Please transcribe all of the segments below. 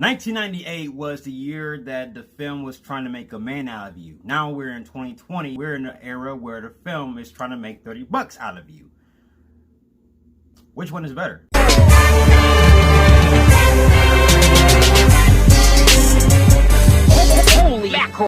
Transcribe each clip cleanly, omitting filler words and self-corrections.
1998 was the year that the film was trying to make a man out of you. Now we're in 2020. We're in an era where the film is trying to make 30 bucks out of you. Which one is better?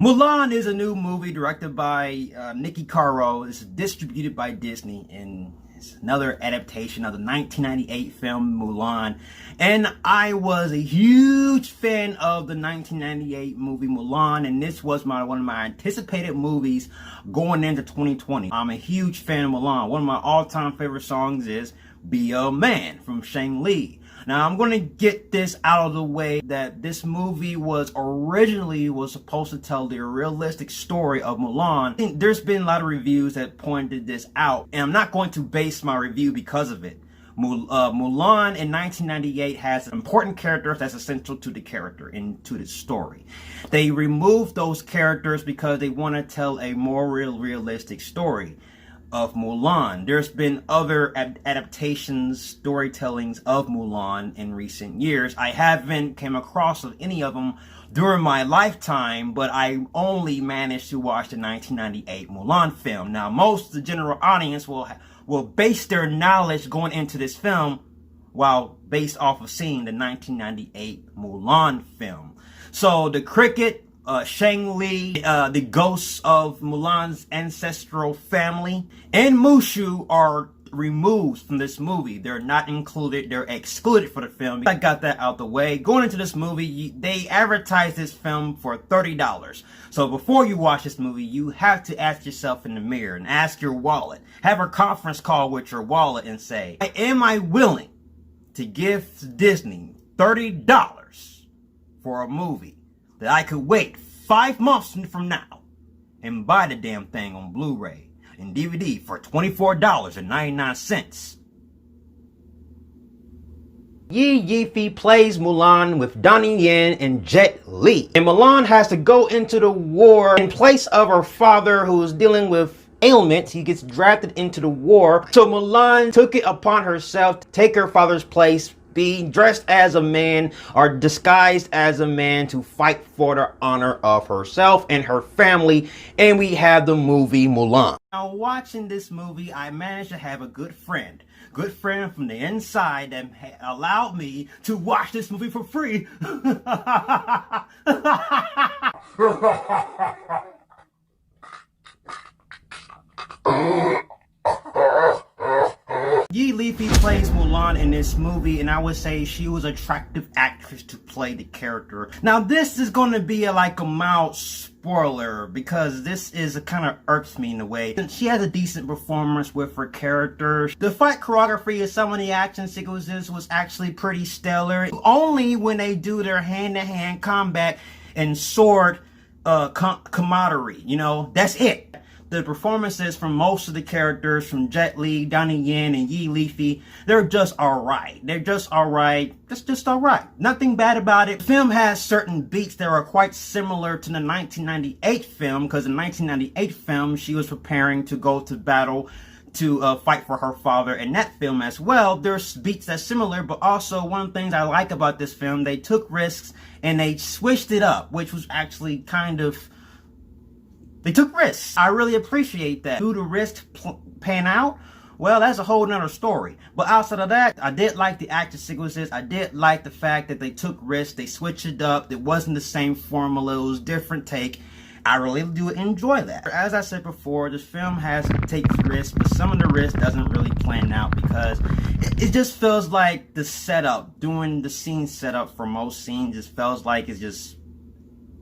Mulan is a new movie directed by Nicky Caro. It's distributed by Disney, and it's another adaptation of the 1998 film Mulan. And I was a huge fan of the 1998 movie Mulan, and this was one of my anticipated movies going into 2020. I'm a huge fan of Mulan. One of my all-time favorite songs is Be a Man from Shang Li. Now, I'm going to get this out of the way that this movie was originally supposed to tell the realistic story of Mulan. I think there's been a lot of reviews that pointed this out, and I'm not going to base my review because of it. Mulan in 1998 has important characters that's essential to the character and to the story. They removed those characters because they want to tell a more realistic story of Mulan. There's been other adaptations, storytellings of Mulan in recent years. I haven't came across any of them during my lifetime, but I only managed to watch the 1998 Mulan film. Now, most of the general audience will base their knowledge going into this film while based off of seeing the 1998 Mulan film. So the cricket, Shang Li, the ghosts of Mulan's ancestral family, and Mushu are removed from this movie. They're not included. They're excluded for the film. I got that out the way. Going into this movie, they advertised this film for $30. So before you watch this movie, you have to ask yourself in the mirror and ask your wallet. Have a conference call with your wallet and say, am I willing to give Disney $30 for a movie that I could wait 5 months from now and buy the damn thing on Blu-ray and DVD for $24.99. Yi Yifi plays Mulan with Donnie Yen and Jet Li. And Mulan has to go into the war in place of her father, who is dealing with ailments. He gets drafted into the war. So Mulan took it upon herself to take her father's place, be dressed as a man or disguised as a man to fight for the honor of herself and her family. And we have the movie Mulan. Now, watching this movie, I managed to have a good friend from the inside that allowed me to watch this movie for free. Yi Yifi plays Mulan in this movie, and I would say she was an attractive actress to play the character. Now, this is going to be a mild spoiler because this kind of irks me in a way. She has a decent performance with her character. The fight choreography of some of the action sequences was actually pretty stellar. Only when they do their hand-to-hand combat and sword camaraderie, that's it. The performances from most of the characters, from Jet Li, Donnie Yen, and Yi Yifi, they're just alright. They're just alright. Just alright. Nothing bad about it. The film has certain beats that are quite similar to the 1998 film, because in the 1998 film, she was preparing to go to battle to fight for her father in that film as well. There's beats that's similar, but also one of the things I like about this film, they took risks and they switched it up, which was actually they took risks. I really appreciate that. Do the risks pan out? Well, that's a whole nother story. But outside of that, I did like the action sequences. I did like the fact that they took risks. They switched it up. It wasn't the same formula. It was a different take. I really do enjoy that. As I said before, this film has to take risks, but some of the risks doesn't really plan out because it just feels like the setup, doing the scene setup for most scenes, just feels like it's just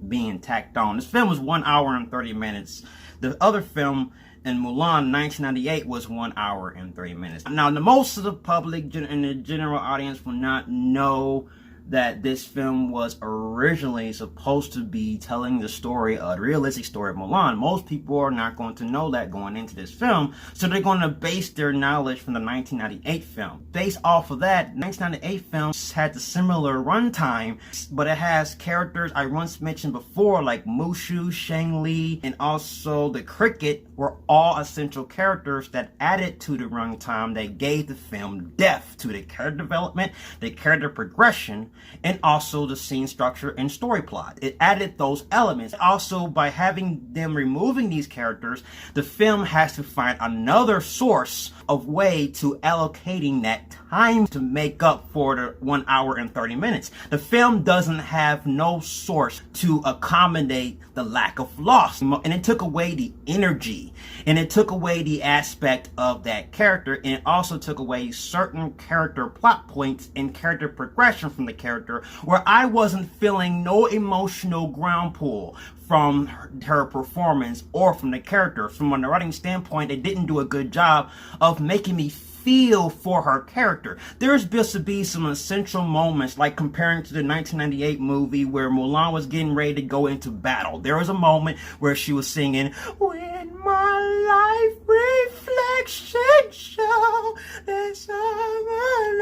being tacked on. This film was 1 hour and 30 minutes. The other film in Mulan 1998 was 1 hour and 30 minutes. Now, most of the public and the general audience will not know that this film was originally supposed to be telling the story, a realistic story of Mulan. Most people are not going to know that going into this film, so they're going to base their knowledge from the 1998 film. Based off of that, 1998 film had the similar runtime, but it has characters I once mentioned before, like Mushu, Shang Li, and also the cricket were all essential characters that added to the runtime that gave the film depth to the character development, the character progression, and also the scene structure and story plot. It added those elements. Also, by having them removing these characters, the film has to find another source of way to allocating that time to make up for the 1 hour and 30 minutes. The film doesn't have no source to accommodate the lack of loss, and it took away the energy, and it took away the aspect of that character, and it also took away certain character plot points and character progression from the character, where I wasn't feeling no emotional ground pull from her performance or from the character. From a writing standpoint, they didn't do a good job of making me feel for her character. There's supposed to be some essential moments, like comparing to the 1998 movie where Mulan was getting ready to go into battle. There was a moment where she was singing, "When my life reflection show that someone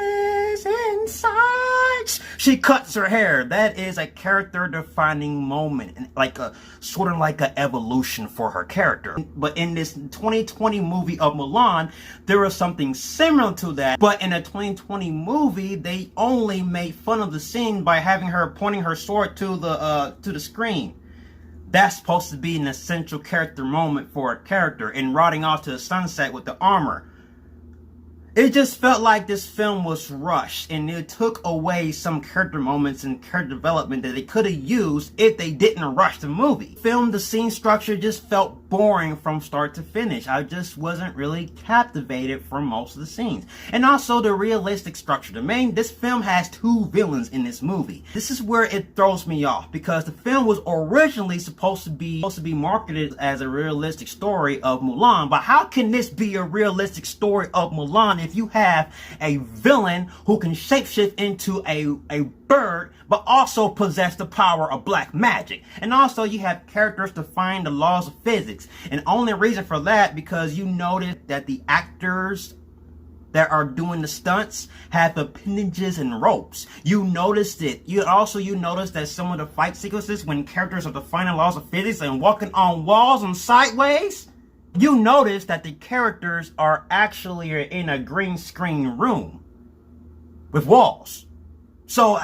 is inside." She cuts her hair. That is a character defining moment, and like a sort of like an evolution for her character. But in this 2020 movie of Mulan, there was something similar to that. But in a 2020 movie, they only made fun of the scene by having her pointing her sword to the screen. That's supposed to be an essential character moment for a character, and riding off to the sunset with the armor. It just felt like this film was rushed, and it took away some character moments and character development that they could have used if they didn't rush the movie. The scene structure just felt boring from start to finish. I just wasn't really captivated for most of the scenes. And also the realistic structure. This film has two villains in this movie. This is where it throws me off, because the film was originally supposed to be marketed as a realistic story of Mulan. But how can this be a realistic story of Mulan if you have a villain who can shapeshift into a bird, but also possess the power of black magic? And also you have characters defying the laws of physics. And only reason for that, because you notice that the actors that are doing the stunts have appendages and ropes. You noticed it. You notice that some of the fight sequences, when characters are defying the laws of physics and walking on walls and sideways, you notice that the characters are actually in a green screen room with walls. So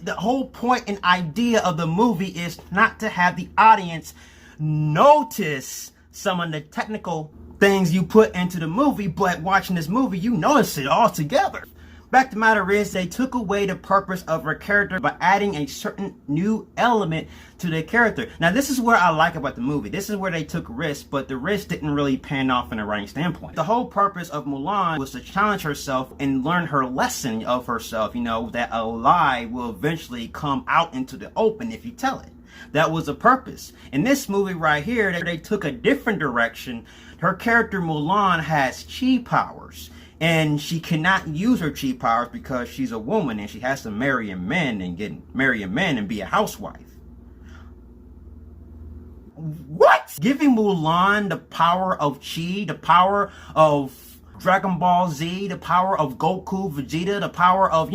the whole point and idea of the movie is not to have the audience notice some of the technical things you put into the movie, but watching this movie, you notice it all together. Fact of the matter is, they took away the purpose of her character by adding a certain new element to the character. Now, this is what I like about the movie. This is where they took risks, but the risk didn't really pan off in a writing standpoint. The whole purpose of Mulan was to challenge herself and learn her lesson of herself, that a lie will eventually come out into the open if you tell it. That was the purpose. In this movie right here, they took a different direction. Her character Mulan has chi powers, and she cannot use her chi powers because she's a woman and she has to marry a man and be a housewife. What? Giving Mulan the power of chi, the power of Dragon Ball Z, the power of Goku, Vegeta, the power of,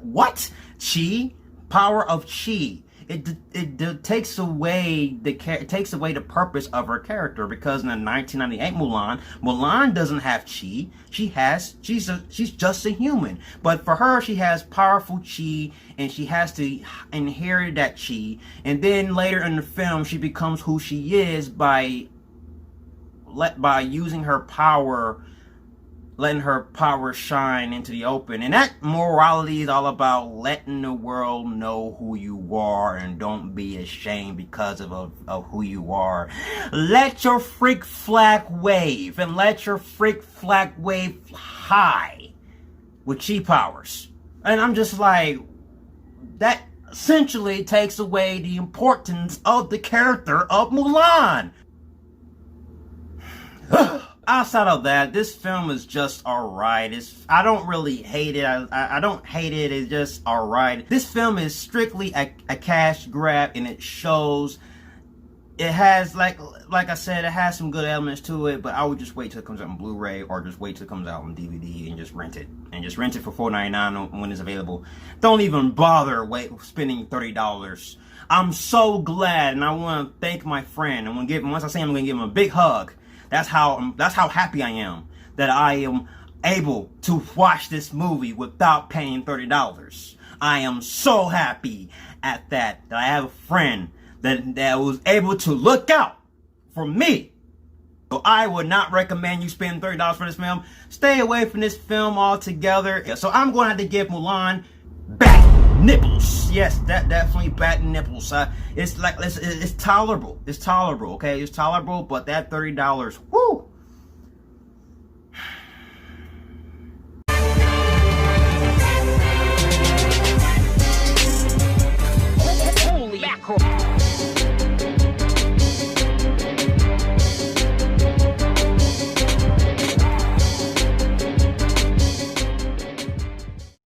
what? Chi? Power of chi. It takes away the purpose of her character, because in the 1998 Mulan doesn't have chi. She's just a human, but for her, she has powerful chi, and she has to inherit that chi. And then later in the film, she becomes who she is by using her power, letting her power shine into the open. And that morality is all about letting the world know who you are, and don't be ashamed because of who you are. Let your freak flag wave, and let your freak flag wave high with chi powers. And I'm just like, that essentially takes away the importance of the character of Mulan. Outside of that, this film is just alright. I don't really hate it. I don't hate it. It's just alright. This film is strictly a cash grab, and it shows. It has, like I said, it has some good elements to it, but I would just wait till it comes out on Blu-ray, or just wait till it comes out on DVD and just rent it. And just rent it for $4.99 when it's available. Don't even bother spending $30. I'm so glad, and I want to thank my friend. Once I say I'm going to give him a big hug. That's how happy I am that I am able to watch this movie without paying $30. I am so happy at that I have a friend that was able to look out for me. So I would not recommend you spend $30 for this film. Stay away from this film altogether. So I'm going to have to give Mulan back nipples. Yes, that definitely back nipples. It's like it's tolerable. It's tolerable. Okay, it's tolerable. But that $30, whoo. Holy mackerel.